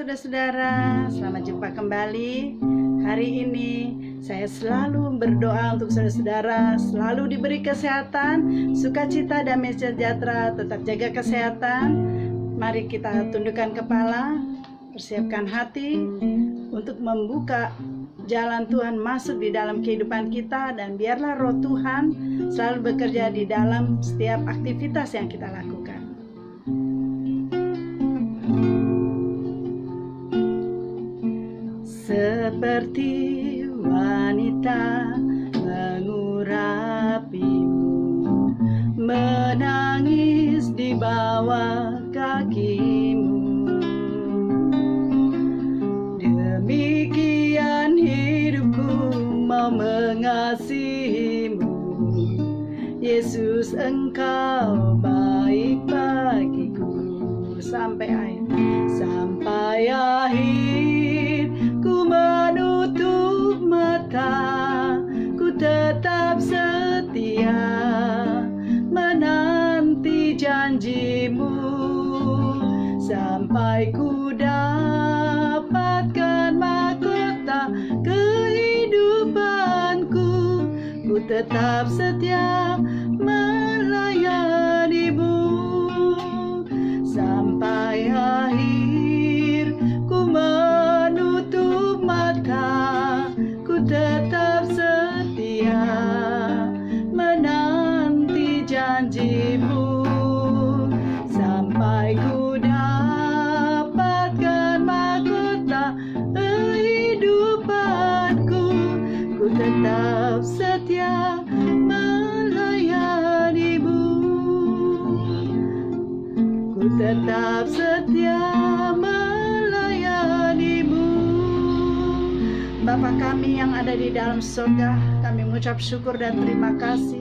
saudara-saudara, selamat jumpa kembali. Hari ini saya selalu berdoa untuk saudara-saudara selalu diberi kesehatan, sukacita, damai sejahtera. Tetap jaga kesehatan. Mari kita tundukkan kepala, persiapkan hati untuk membuka jalan Tuhan masuk di dalam kehidupan kita, dan biarlah roh Tuhan selalu bekerja di dalam setiap aktivitas yang kita lakukan. Seperti wanita mengurapimu, menangis di bawah kakimu, demikian hidupku mau mengasihimu. Yesus, Engkau baik bagiku. Sampai akhir ku menutup mata, ku tetap setia menanti janjimu, sampai ku dapatkan mahkota kehidupanku. Ku tetap setia melayanimu sampai akhir. Ku menutup mata, ku tetap setia menanti janjimu, sampai ku dapatkan mahkota kehidupanku. Ku tetap setia melayanimu, ku tetap setia melayanimu. Bapa kami yang ada di dalam surga, kami mengucap syukur dan terima kasih.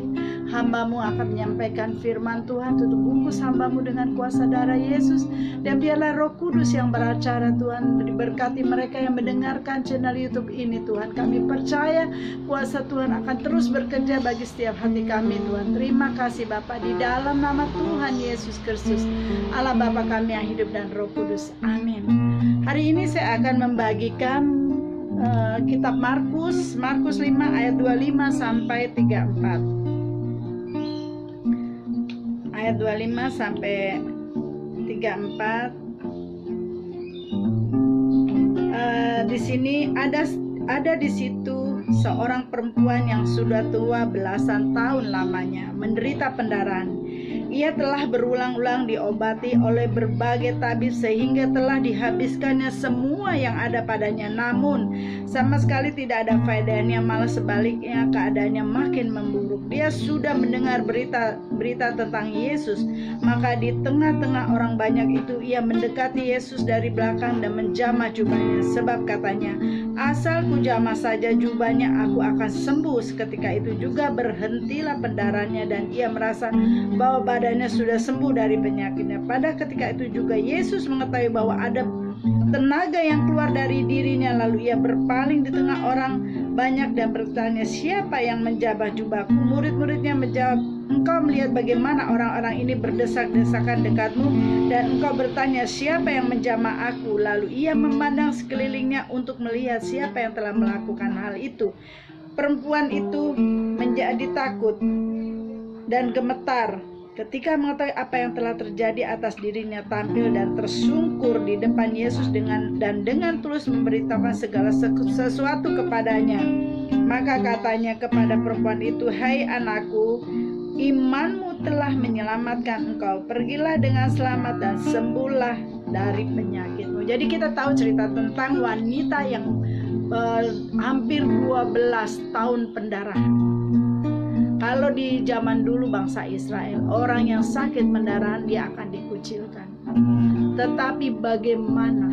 Hamba-Mu akan menyampaikan firman Tuhan. Tutup bungkus hamba-Mu dengan kuasa darah Yesus, dan biarlah Roh Kudus yang beracara Tuhan diberkati mereka yang mendengarkan channel YouTube ini. Tuhan, kami percaya kuasa Tuhan akan terus bekerja bagi setiap hati kami. Tuhan, terima kasih Bapa, di dalam nama Tuhan Yesus Kristus, Allah Bapa kami yang hidup dan Roh Kudus. Amin. Hari ini saya akan membagikan kitab Markus 5 ayat 25 sampai 34. Ayat 25 sampai 34. Di sini ada di situ seorang perempuan yang sudah tua belasan tahun lamanya menderita pendarahan. Ia telah berulang-ulang diobati oleh berbagai tabib sehingga telah dihabiskannya semua yang ada padanya, namun sama sekali tidak ada faedahnya, malah sebaliknya keadaannya makin memburuk. Dia sudah mendengar berita tentang Yesus, maka di tengah-tengah orang banyak itu ia mendekati Yesus dari belakang dan menjamah jubahnya, sebab katanya, asal ku jamah saja jubahnya aku akan sembuh. Seketika itu juga berhentilah pendarahannya dan ia merasa bahwa badannya sudah sembuh dari penyakitnya. Pada ketika itu juga Yesus mengetahui bahwa ada tenaga yang keluar dari dirinya, lalu ia berpaling di tengah orang banyak dan bertanya, siapa yang menjamah jubahku? Murid-muridnya menjawab, engkau melihat bagaimana orang-orang ini berdesak-desakan dekatmu, dan engkau bertanya, siapa yang menjamah aku? Lalu ia memandang sekelilingnya untuk melihat siapa yang telah melakukan hal itu. Perempuan itu menjadi takut dan gemetar ketika mengetahui apa yang telah terjadi atas dirinya, tampil dan tersungkur di depan Yesus dengan tulus memberitahukan segala sesuatu kepadanya. Maka katanya kepada perempuan itu, hai anakku, imanmu telah menyelamatkan engkau. Pergilah dengan selamat dan sembuhlah dari penyakitmu. Jadi kita tahu cerita tentang wanita yang hampir 12 tahun pendarahan. Kalau di zaman dulu bangsa Israel, orang yang sakit pendarahan dia akan dikucilkan. Tetapi bagaimana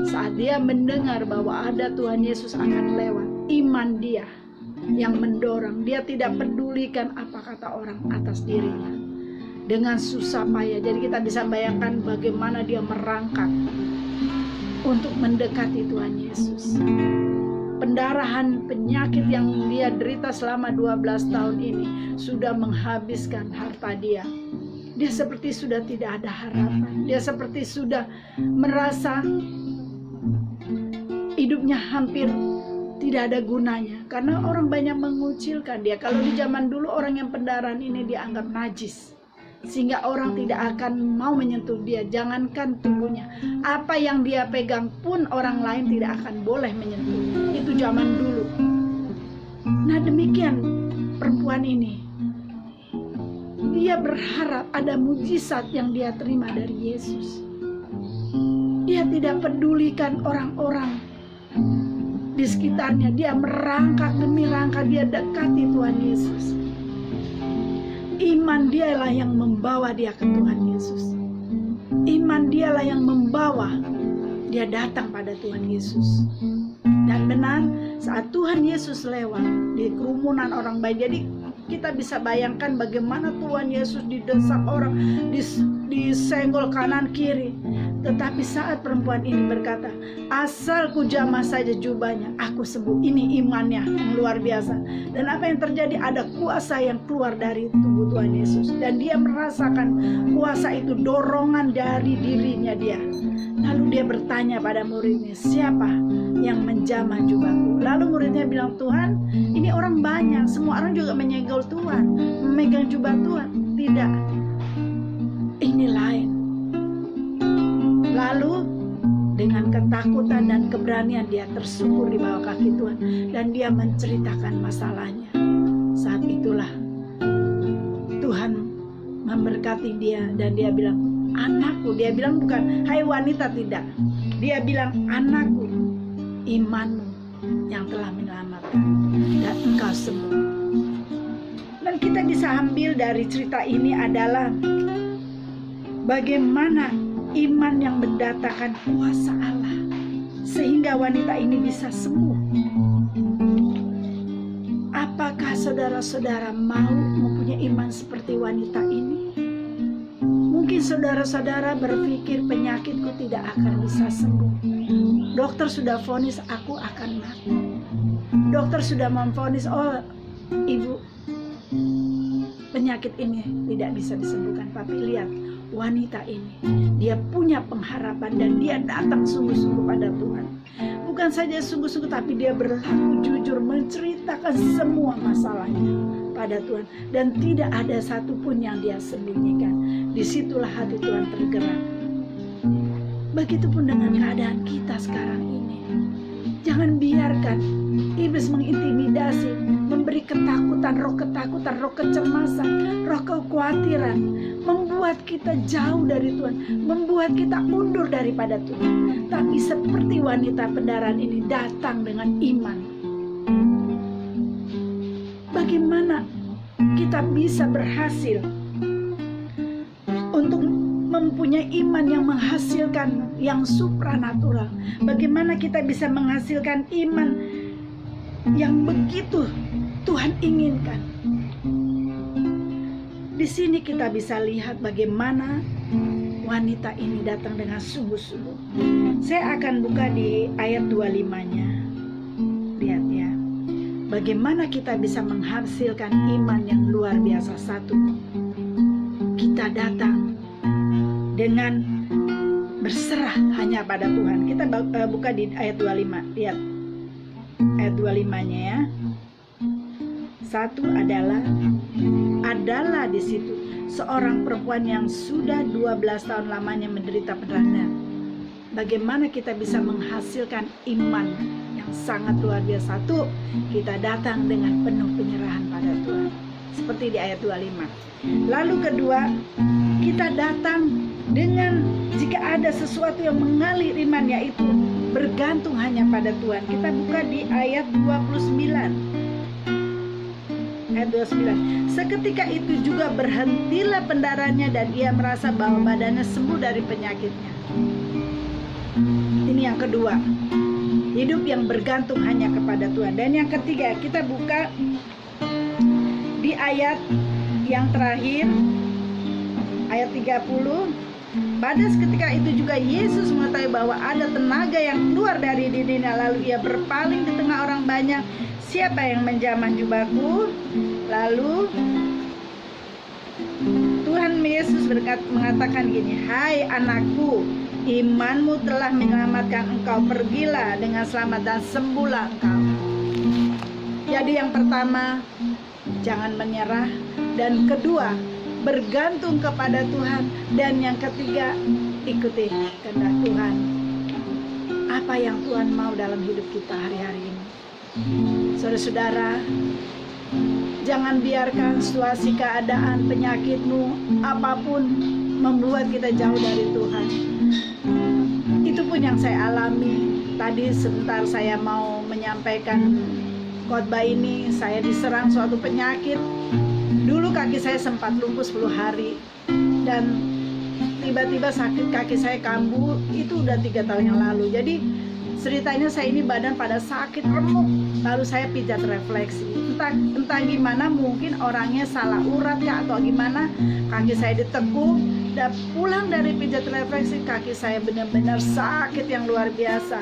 saat dia mendengar bahwa ada Tuhan Yesus akan lewat, iman dia yang mendorong. Dia tidak pedulikan apa kata orang atas dirinya. Dengan susah payah. Jadi kita bisa bayangkan bagaimana dia merangkak untuk mendekati Tuhan Yesus. Pendarahan, penyakit yang dia derita selama 12 tahun ini sudah menghabiskan harta dia. Dia seperti sudah tidak ada harapan. Dia seperti sudah merasa hidupnya hampir tidak ada gunanya karena orang banyak mengucilkan dia. Kalau di zaman dulu orang yang pendarahan ini dianggap najis, sehingga orang tidak akan mau menyentuh dia. Jangankan tubuhnya, apa yang dia pegang pun orang lain tidak akan boleh menyentuh. Itu zaman dulu. Nah, demikian perempuan ini, dia berharap ada mujizat yang dia terima dari Yesus. Dia tidak pedulikan orang-orang di sekitarnya. Dia merangkak demi langkah, dia dekati Tuhan Yesus. Iman dialah yang membawa dia ke Tuhan Yesus. Iman dialah yang membawa dia datang pada Tuhan Yesus. Dan benar, saat Tuhan Yesus lewat di kerumunan orang banyak, jadi kita bisa bayangkan bagaimana Tuhan Yesus didesak orang, disenggol kanan kiri. Tetapi saat perempuan ini berkata, asal ku jamah saja jubahnya, aku sembuh. Ini imannya yang luar biasa. Dan apa yang terjadi? Ada kuasa yang keluar dari tubuh Tuhan Yesus. Dan dia merasakan kuasa itu, dorongan dari dirinya dia. Lalu dia bertanya pada muridnya, siapa yang menjamah jubahku? Lalu muridnya bilang, Tuhan, ini orang banyak, semua orang juga menyegel Tuhan, memegang jubah Tuhan. Tidak, ini lain. Lalu dengan ketakutan dan keberanian dia tersungkur di bawah kaki Tuhan, dan dia menceritakan masalahnya. Saat itulah Tuhan memberkati dia, dan dia bilang, anakku. Dia bilang bukan hai wanita, tidak. Dia bilang, anakku, imanmu yang telah menyelamatkan, dan engkau sembuh. Dan kita bisa ambil dari cerita ini adalah bagaimana iman yang mendatangkan kuasa Allah sehingga wanita ini bisa sembuh. Apakah saudara-saudara mau mempunyai iman seperti wanita ini? Mungkin saudara-saudara berpikir penyakitku tidak akan bisa sembuh. Dokter sudah vonis aku akan mati. Dokter sudah memvonis, oh ibu, penyakit ini tidak bisa disembuhkan. Tapi lihat, wanita ini, dia punya pengharapan dan dia datang sungguh-sungguh pada Tuhan. Bukan saja sungguh-sungguh, tapi dia berlaku jujur, menceritakan semua masalahnya pada Tuhan. Dan tidak ada satupun yang dia sembunyikan. Disitulah hati Tuhan tergerak. Begitupun dengan keadaan kita sekarang ini. Jangan biarkan iblis mengintimidasi, memberi ketakutan, roh kecemasan, roh kekhawatiran, membuat kita jauh dari Tuhan, membuat kita mundur daripada Tuhan. Tapi seperti wanita pendarahan ini datang dengan iman. Bagaimana kita bisa berhasil untuk mempunyai iman yang menghasilkan yang supranatural? Bagaimana kita bisa menghasilkan iman yang begitu Tuhan inginkan? Di sini kita bisa lihat bagaimana wanita ini datang dengan sungguh-sungguh. Saya akan buka di ayat 25-nya. Lihat ya, bagaimana kita bisa menghasilkan iman yang luar biasa. Satu, kita datang dengan berserah hanya pada Tuhan. Kita buka di ayat 25. Lihat ayat 25-nya ya. Satu adalah di situ seorang perempuan yang sudah 12 tahun lamanya menderita pendarahan. Bagaimana kita bisa menghasilkan iman yang sangat luar biasa? Satu, kita datang dengan penuh penyerahan pada Tuhan, seperti di ayat 25. Lalu kedua, kita datang dengan, jika ada sesuatu yang mengalir iman, yaitu bergantung hanya pada Tuhan. Kita buka di ayat 29. Ayat 29. Seketika itu juga berhentilah pendarahannya dan ia merasa bahwa badannya sembuh dari penyakitnya. Ini yang kedua, hidup yang bergantung hanya kepada Tuhan. Dan yang ketiga, kita buka di ayat yang terakhir, ayat 30. Pada seketika itu juga Yesus mengetahui bahwa ada tenaga yang keluar dari dirinya. Lalu ia berpaling di tengah orang banyak. Siapa yang menjamah jubahku? Lalu Tuhan Yesus mengatakan gini, hai anakku, Imanmu telah menyelamatkan engkau, pergilah dengan selamat dan sembuhlah engkau. Jadi yang pertama, jangan menyerah. Dan kedua, bergantung kepada Tuhan. Dan yang ketiga, ikuti kehendak Tuhan. Apa yang Tuhan mau dalam hidup kita hari-hari ini. Saudara-saudara, jangan biarkan situasi, keadaan, penyakitmu, apapun membuat kita jauh dari Tuhan. Itu pun yang saya alami. Tadi sebentar saya mau menyampaikan khotbah ini, saya diserang suatu penyakit. Dulu kaki saya sempat lumpuh 10 hari. Dan tiba-tiba sakit kaki saya kambuh. Itu udah 3 tahun yang lalu. Jadi ceritanya saya ini badan pada sakit remuk. Lalu saya pijat refleksi. Entah gimana, mungkin orangnya salah urat kah atau gimana, kaki saya ditekuk. Dan pulang dari pijat refleksi, kaki saya benar-benar sakit yang luar biasa.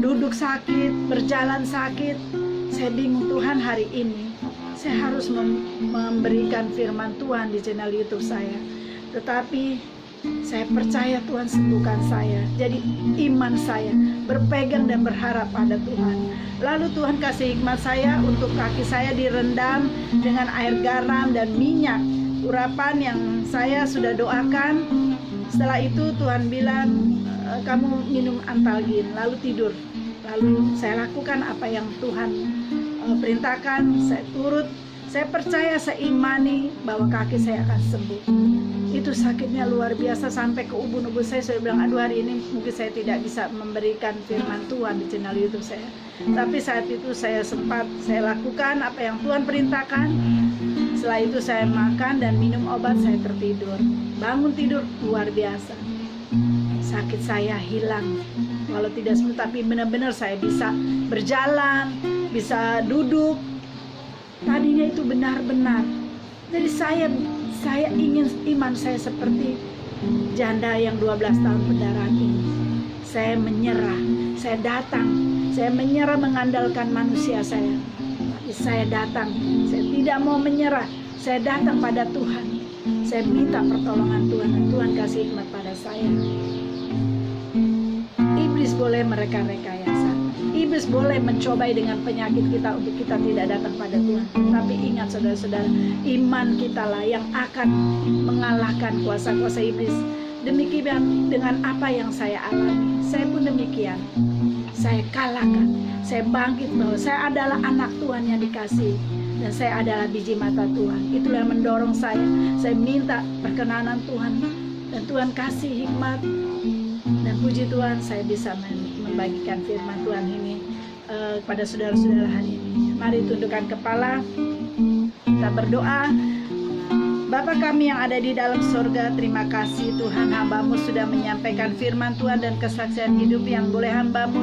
Duduk sakit, berjalan sakit. Saya bingung, Tuhan, hari ini saya harus memberikan firman Tuhan di channel YouTube saya. Tetapi saya percaya Tuhan sembuhkan saya. Jadi iman saya berpegang dan berharap pada Tuhan. Lalu Tuhan kasih hikmat saya untuk kaki saya direndam dengan air garam dan minyak urapan yang saya sudah doakan. Setelah itu Tuhan bilang, kamu minum Antalgin lalu tidur. Lalu saya lakukan apa yang Tuhan perintahkan. Saya turut, saya percaya, saya imani bahwa kaki saya akan sembuh. Itu sakitnya luar biasa sampai ke ubun-ubun saya. Saya bilang, aduh, hari ini mungkin saya tidak bisa memberikan firman Tuhan di channel YouTube saya. Tapi saat itu saya lakukan apa yang Tuhan perintahkan. Setelah itu saya makan dan minum obat, saya tertidur. Bangun tidur luar biasa. Sakit saya hilang. Walau tidak sembuh, tapi benar-benar saya bisa berjalan, bisa duduk. Tadinya itu benar-benar. Jadi saya ingin iman saya seperti janda yang 12 tahun pendarahan ini. Saya menyerah, saya datang, saya menyerah mengandalkan manusia saya. Tapi saya datang, saya tidak mau menyerah. Saya datang pada Tuhan. Saya minta pertolongan Tuhan, dan Tuhan kasih hikmat pada saya. Iblis boleh mereka-rekayasa. Iblis boleh mencobai dengan penyakit kita untuk kita tidak datang pada Tuhan. Tapi ingat saudara-saudara, iman kita lah yang akan mengalahkan kuasa-kuasa iblis. Demikian dengan apa yang saya alami. Saya pun demikian. Saya kalahkan. Saya bangkit bahwa saya adalah anak Tuhan yang dikasihi. Dan saya adalah biji mata Tuhan. Itulah yang mendorong saya. Saya minta perkenanan Tuhan. Dan Tuhan kasih hikmat. Dan puji Tuhan, saya bisa membagikan firman Tuhan ini kepada saudara-saudara hari ini. Mari tundukkan kepala, kita berdoa. Bapa kami yang ada di dalam surga, terima kasih Tuhan, hamba-Mu sudah menyampaikan firman Tuhan dan kesaksian hidup yang boleh hamba-Mu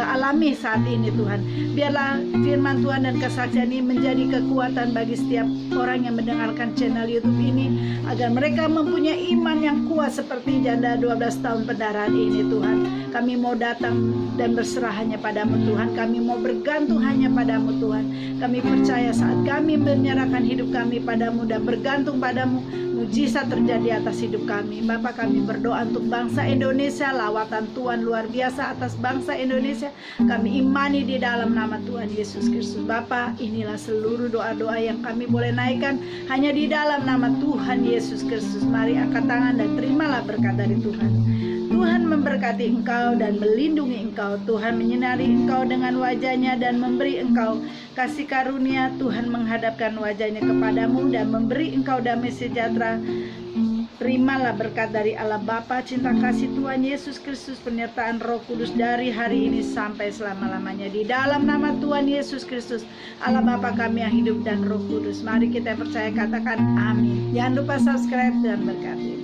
alami saat ini Tuhan. Biarlah firman Tuhan dan kesaksian ini menjadi kekuatan bagi setiap orang yang mendengarkan channel YouTube ini, agar mereka mempunyai iman yang kuat seperti janda 12 tahun pendarahan ini Tuhan. Kami mau datang dan berserah hanya pada-Mu Tuhan. Kami mau bergantung hanya pada-Mu Tuhan. Kami percaya saat kami menyerahkan hidup kami pada-Mu dan bergantung pada-Mu, mujizat terjadi atas hidup kami. Bapa, kami berdoa untuk bangsa Indonesia, lawatan Tuhan luar biasa atas bangsa Indonesia. Kami imani di dalam nama Tuhan Yesus Kristus. Bapa, inilah seluruh doa-doa yang kami boleh naikkan hanya di dalam nama Tuhan Yesus Kristus. Mari angkat tangan dan terimalah berkat dari Tuhan. Tuhan memberkati engkau dan melindungi engkau. Tuhan menyinari engkau dengan wajahnya dan memberi engkau kasih karunia. Tuhan menghadapkan wajahnya kepadamu dan memberi engkau damai sejahtera. Terimalah berkat dari Allah Bapa, cinta kasih Tuhan Yesus Kristus, penyertaan Roh Kudus dari hari ini sampai selama-lamanya. Di dalam nama Tuhan Yesus Kristus, Allah Bapa kami yang hidup dan Roh Kudus. Mari kita percaya, katakan amin. Jangan lupa subscribe dan berkati.